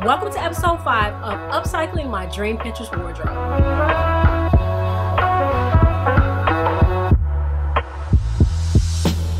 Welcome to episode 5 of Upcycling My Dream Pinterest Wardrobe.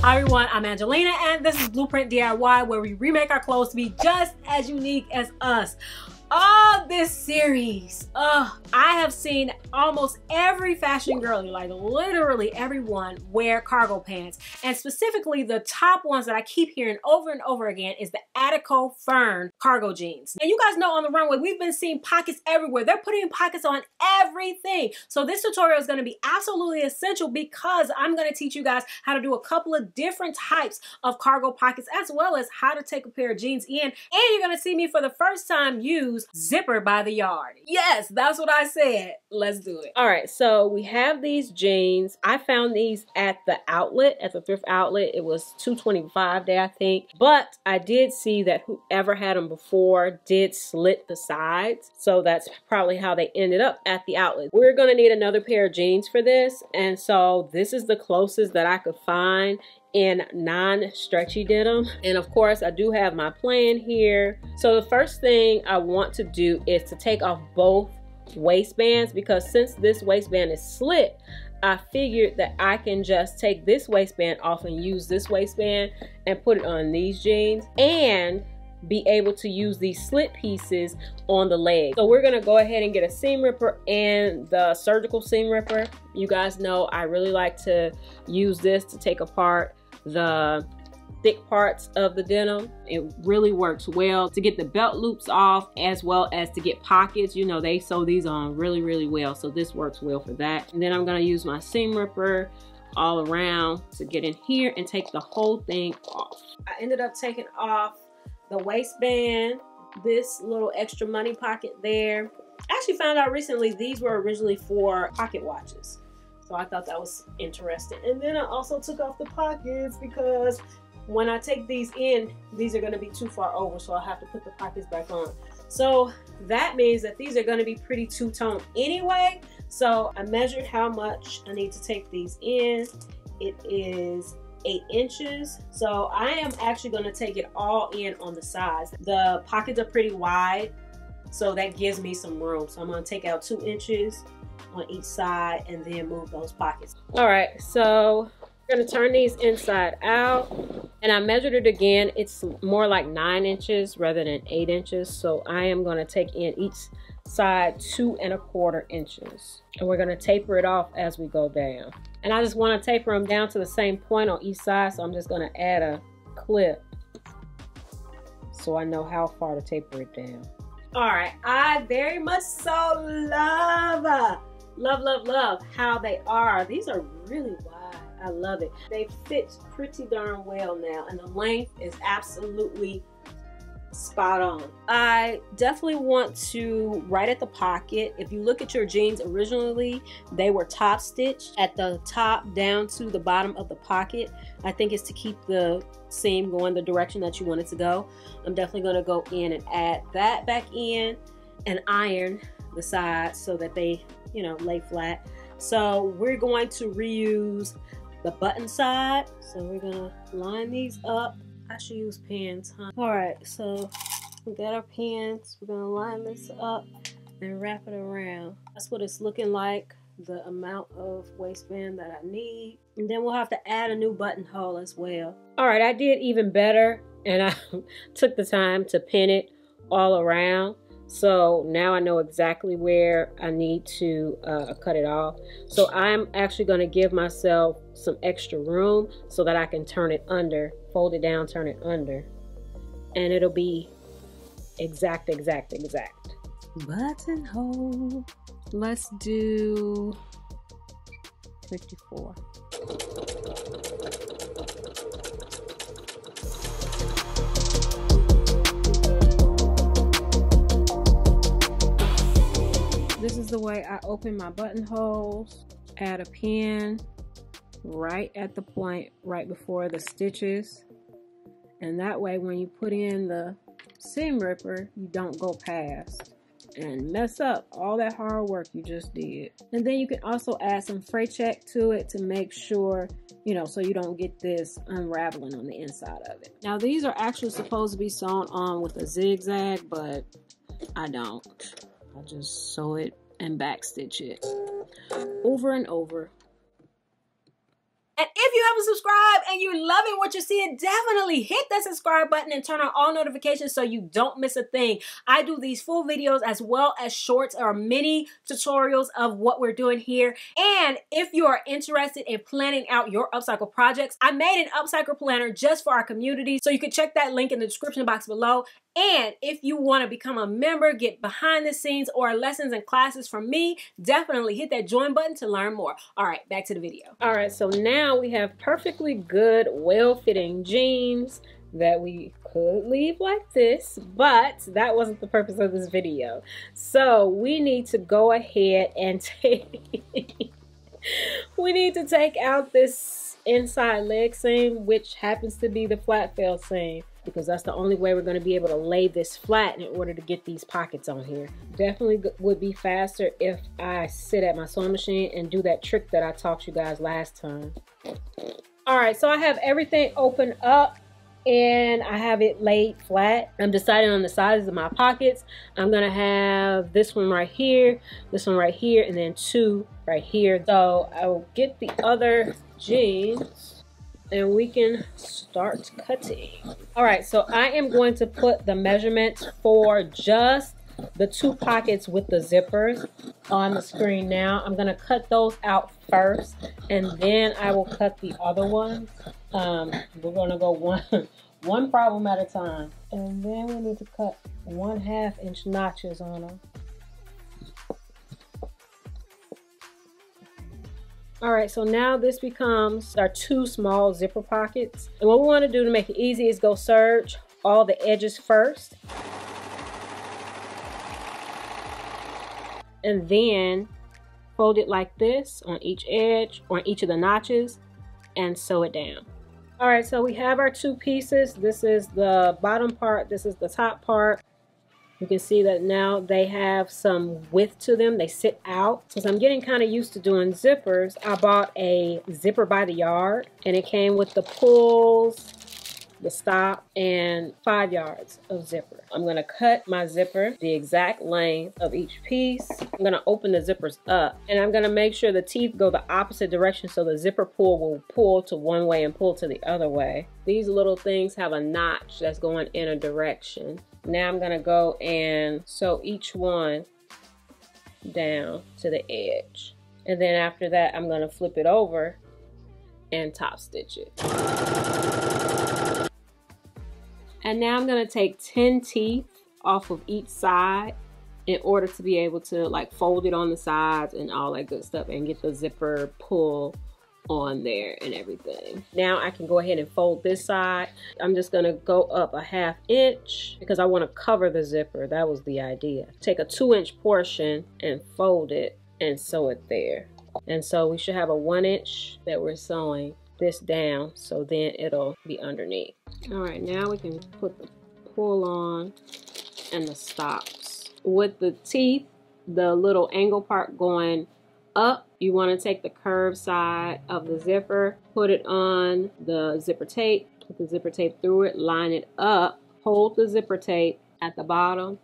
Hi everyone, I'm Angelina and this is Blueprint DIY, where we remake our clothes to be just as unique as us. This series, I have seen almost every fashion girly, like literally everyone, wear cargo pants. And specifically the top ones that I keep hearing over and over again is the Attico Fern cargo jeans. And you guys know on the runway, we've been seeing pockets everywhere. They're putting pockets on everything. So this tutorial is going to be absolutely essential because I'm going to teach you guys how to do a couple of different types of cargo pockets, as well as how to take a pair of jeans in. And you're going to see me for the first time use zipper by the yard. Yes, that's what I said. Let's do it. All right, so we have these jeans. I found these at the outlet, at the thrift outlet. It was $2.25 there, I think. But I did see that whoever had them before did slit the sides. So that's probably how they ended up at the outlet. We're gonna need another pair of jeans for this. And so this is the closest that I could find in non-stretchy denim. And of course I do have my plan here. So the first thing I want to do is to take off both waistbands, because since this waistband is slit, I figured that I can just take this waistband off and use this waistband and put it on these jeans and be able to use these slit pieces on the leg. So we're gonna go ahead and get a seam ripper and the surgical seam ripper. You guys know I really like to use this to take apart the thick parts of the denim. It really works well to get the belt loops off, as well as to get pockets. You know, they sew these on really well, so this works well for that. And then I'm gonna use my seam ripper all around to get in here and take the whole thing off. I ended up taking off the waistband, this little extra money pocket there. I actually found out recently these were originally for pocket watches, so I thought that was interesting. And then I also took off the pockets because when I take these in, these are going to be too far over, so I'll have to put the pockets back on. So that means that these are going to be pretty two-tone anyway. So I measured how much I need to take these in. It is 8 inches. So I am actually going to take it all in on the sides. The pockets are pretty wide, so that gives me some room. So I'm going to take out 2 inches on each side and then move those pockets. All right, so I'm going to turn these inside out, and I measured it again. It's more like 9 inches rather than 8 inches. So I am going to take in each side 2¼ inches, and we're going to taper it off as we go down. And I just want to taper them down to the same point on each side, so I'm just going to add a clip so I know how far to taper it down. All right, I very much so love how they are. These are really wide. I love it. They fit pretty darn well now, and the length is absolutely spot on. I definitely want to, right at the pocket, if you look at your jeans originally, they were top stitched at the top down to the bottom of the pocket. I think it's to keep the seam going the direction that you want it to go. I'm definitely going to go in and add that back in and iron the sides so that they, you know, lay flat. So we're going to reuse the button side. So we're gonna line these up. I should use pins, huh? All right, so we got our pins. We're gonna line this up and wrap it around. That's what it's looking like, the amount of waistband that I need. And then we'll have to add a new buttonhole as well. All right, I did even better, and I took the time to pin it all around. So now I know exactly where I need to cut it off. So I'm actually going to give myself some extra room so that I can turn it under, fold it down, turn it under, and it'll be exact. Buttonhole. Let's do 54. This is the way I open my buttonholes. Add a pin right at the point right before the stitches, and that way when you put in the seam ripper, you don't go past and mess up all that hard work you just did. And then you can also add some fray check to it to make sure you know, so you don't get this unraveling on the inside of it. Now these are actually supposed to be sewn on with a zigzag, but I don't. I just sew it and backstitch it over and over. And if you haven't subscribed and you're loving what you're seeing, definitely hit that subscribe button and turn on all notifications so you don't miss a thing. I do these full videos as well as shorts or mini tutorials of what we're doing here. And if you are interested in planning out your upcycle projects, I made an upcycle planner just for our community. So you can check that link in the description box below. And if you want to become a member, get behind the scenes or lessons and classes from me, definitely hit that join button to learn more. All right, back to the video. All right, so now we have perfectly good, well-fitting jeans that we could leave like this, but that wasn't the purpose of this video. So we need to go ahead and we need to take out this inside leg seam, which happens to be the flat fell seam, because that's the only way we're going to be able to lay this flat in order to get these pockets on here. Definitely would be faster if I sit at my sewing machine and do that trick that I taught you guys last time. All right, so I have everything open up and I have it laid flat. I'm deciding on the sizes of my pockets. I'm gonna have this one right here, this one right here, and then two right here. So I will get the other jeans and we can start cutting. All right, so I am going to put the measurements for just the two pockets with the zippers on the screen now. I'm gonna cut those out first and then I will cut the other ones. We're gonna go one problem at a time. And then we need to cut 1/2 inch notches on them. All right, so now this becomes our two small zipper pockets. And what we want to do to make it easy is go serge all the edges first. And then fold it like this on each edge or on each of the notches and sew it down. All right, so we have our two pieces. This is the bottom part, this is the top part. You can see that now they have some width to them. They sit out. Since I'm getting kind of used to doing zippers, I bought a zipper by the yard and it came with the pulls, the stop, and 5 yards of zipper. I'm gonna cut my zipper the exact length of each piece. I'm gonna open the zippers up and I'm gonna make sure the teeth go the opposite direction so the zipper pull will pull to one way and pull to the other way. These little things have a notch that's going in a direction. Now I'm gonna go and sew each one down to the edge. And then after that, I'm gonna flip it over and top stitch it. And now I'm gonna take 10 teeth off of each side in order to be able to like fold it on the sides and all that good stuff and get the zipper pull on there and everything. Now I can go ahead and fold this side. I'm just gonna go up 1/2 inch because I want to cover the zipper. That was the idea. Take a 2-inch portion and fold it and sew it there. And so we should have a 1 inch that we're sewing this down, so then it'll be underneath. All right, now we can put the pull on and the stops. With the teeth, the little angle part going up, you want to take the curved side of the zipper, put it on the zipper tape, put the zipper tape through it, line it up, hold the zipper tape at the bottom,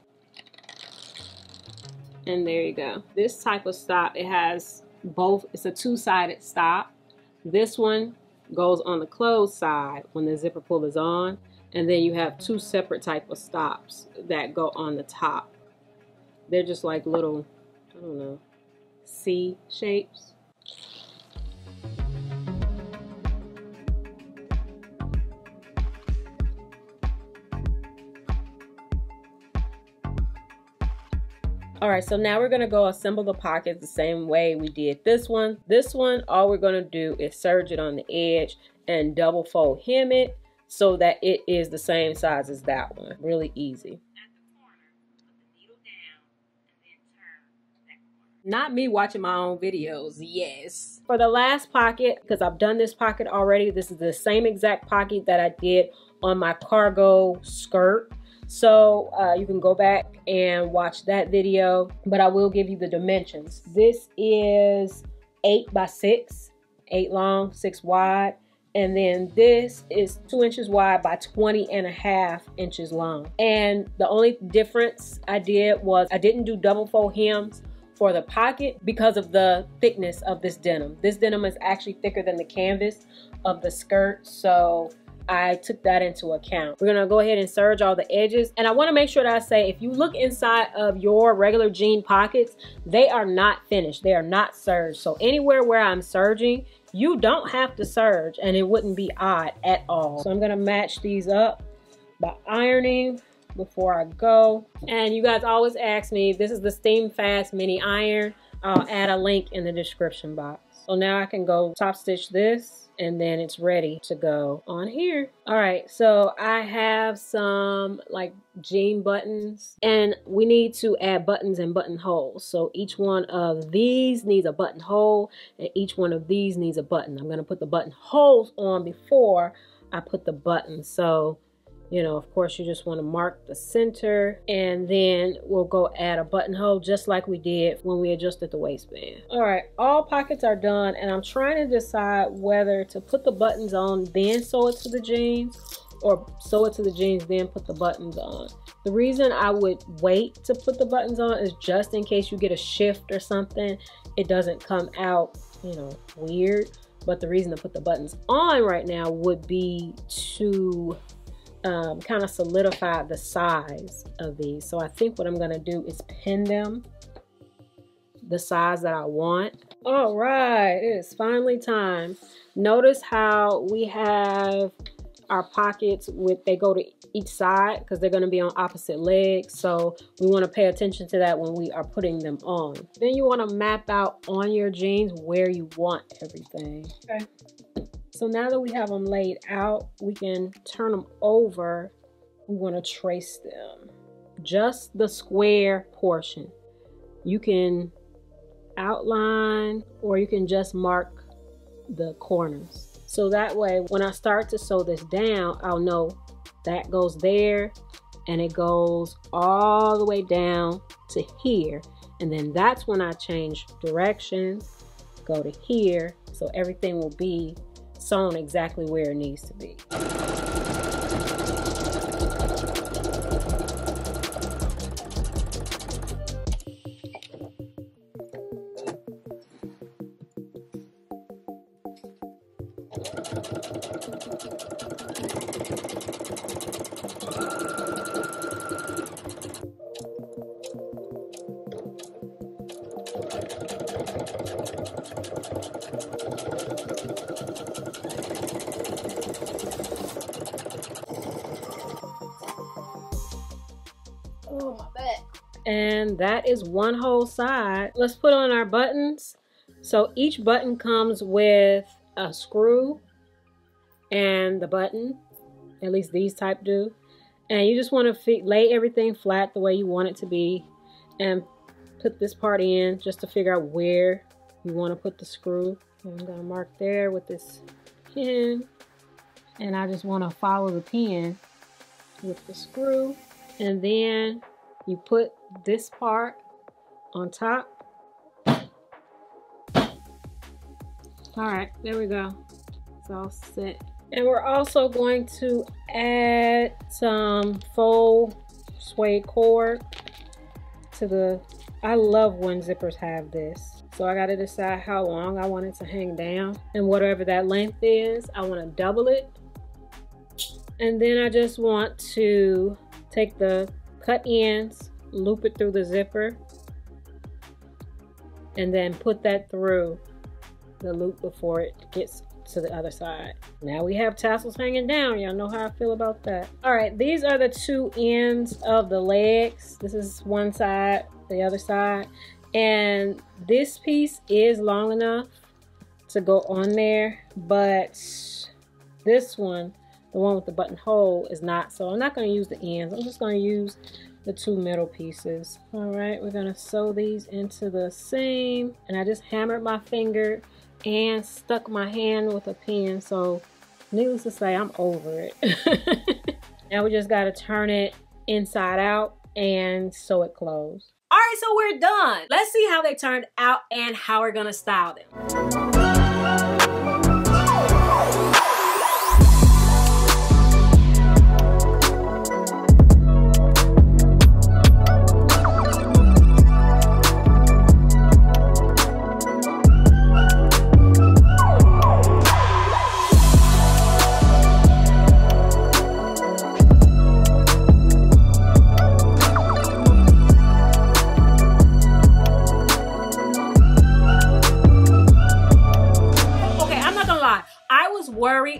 and there you go. This type of stop, it has both, it's a two-sided stop. This one goes on the closed side when the zipper pull is on, and then you have two separate type of stops that go on the top. They're just like little, I don't know, C shapes. All right, so now we're gonna go assemble the pockets the same way we did this one. This one, all we're gonna do is serge it on the edge and double fold hem it so that it is the same size as that one. Really easy. Not me watching my own videos, yes. For the last pocket, because I've done this pocket already, this is the same exact pocket that I did on my cargo skirt. So you can go back and watch that video, but I will give you the dimensions. This is 8 by 6 8 long, 6 wide. And then this is 2 inches wide by 20.5 inches long. And the only difference I did was I didn't do double fold hems for the pocket because of the thickness of this denim. This denim is actually thicker than the canvas of the skirt, so I took that into account. We're gonna go ahead and serge all the edges. And I wanna make sure that I say, if you look inside of your regular jean pockets, they are not finished. They are not serged. So anywhere where I'm serging, you don't have to serge and it wouldn't be odd at all. So I'm gonna match these up by ironing before I go. And you guys always ask me, this is the Steam Fast mini iron. I'll add a link in the description box. So now I can go top stitch this and then it's ready to go on here. All right, so I have some like jean buttons and we need to add buttons and buttonholes. So each one of these needs a buttonhole and each one of these needs a button. I'm gonna put the buttonholes on before I put the buttons. So, you know, of course you just want to mark the center and then we'll go add a buttonhole just like we did when we adjusted the waistband. All right, all pockets are done and I'm trying to decide whether to put the buttons on then sew it to the jeans or sew it to the jeans then put the buttons on. The reason I would wait to put the buttons on is just in case you get a shift or something, it doesn't come out, you know, weird. But the reason to put the buttons on right now would be to kind of solidify the size of these. So I think what I'm gonna do is pin them the size that I want. All right, it is finally time. Notice how we have our pockets they go to each side because they're gonna be on opposite legs. So we wanna pay attention to that when we are putting them on. Then you wanna map out on your jeans where you want everything. Okay. So now that we have them laid out, we can turn them over. We want to trace them. Just the square portion. You can outline or you can just mark the corners. So that way, when I start to sew this down, I'll know that goes there and it goes all the way down to here. And then that's when I change direction, go to here. So everything will be sewn exactly where it needs to be. And that is one whole side. Let's put on our buttons. So each button comes with a screw and the button, at least these type do. And you just want to lay everything flat the way you want it to be and put this part in just to figure out where you want to put the screw. I'm going to mark there with this pin, and I just want to follow the pin with the screw, and then you put this part on top. All right, there we go. It's all set. And we're also going to add some faux suede cord to the, I love when zippers have this. So I got to decide how long I want it to hang down, and whatever that length is, I want to double it. And then I just want to take the cut ends, loop it through the zipper, and then put that through the loop before it gets to the other side. Now we have tassels hanging down. Y'all know how I feel about that. All right, these are the two ends of the legs. This is one side, the other side. And this piece is long enough to go on there, but this one, the one with the buttonhole, is not. So I'm not going to use the ends. I'm just going to use the two middle pieces. All right, we're going to sew these into the seam, and I just hammered my finger and stuck my hand with a pin. So needless to say, I'm over it. Now we just got to turn it inside out and sew it closed. All right, so we're done. Let's see how they turned out and how we're gonna style them.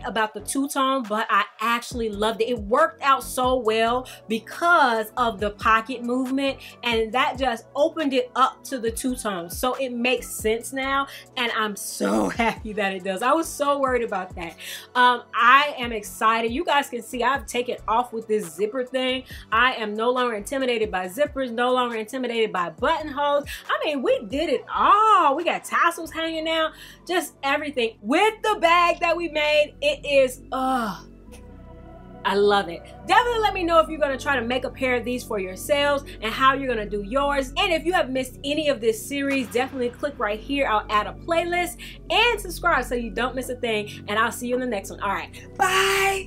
about the two-tone, but I actually loved it. It worked out so well because of the pocket movement, and that just opened it up to the two-tone. So it makes sense now, and I'm so happy that it does. I was so worried about that. I am excited. You guys can see I've taken off with this zipper thing. I am no longer intimidated by zippers, no longer intimidated by buttonholes. I mean, we did it all. We got tassels hanging out, just everything. With the bag that we made, it is, I love it. Definitely let me know if you're gonna try to make a pair of these for yourselves and how you're gonna do yours. And if you have missed any of this series, definitely click right here. I'll add a playlist and subscribe so you don't miss a thing. And I'll see you in the next one. All right, bye.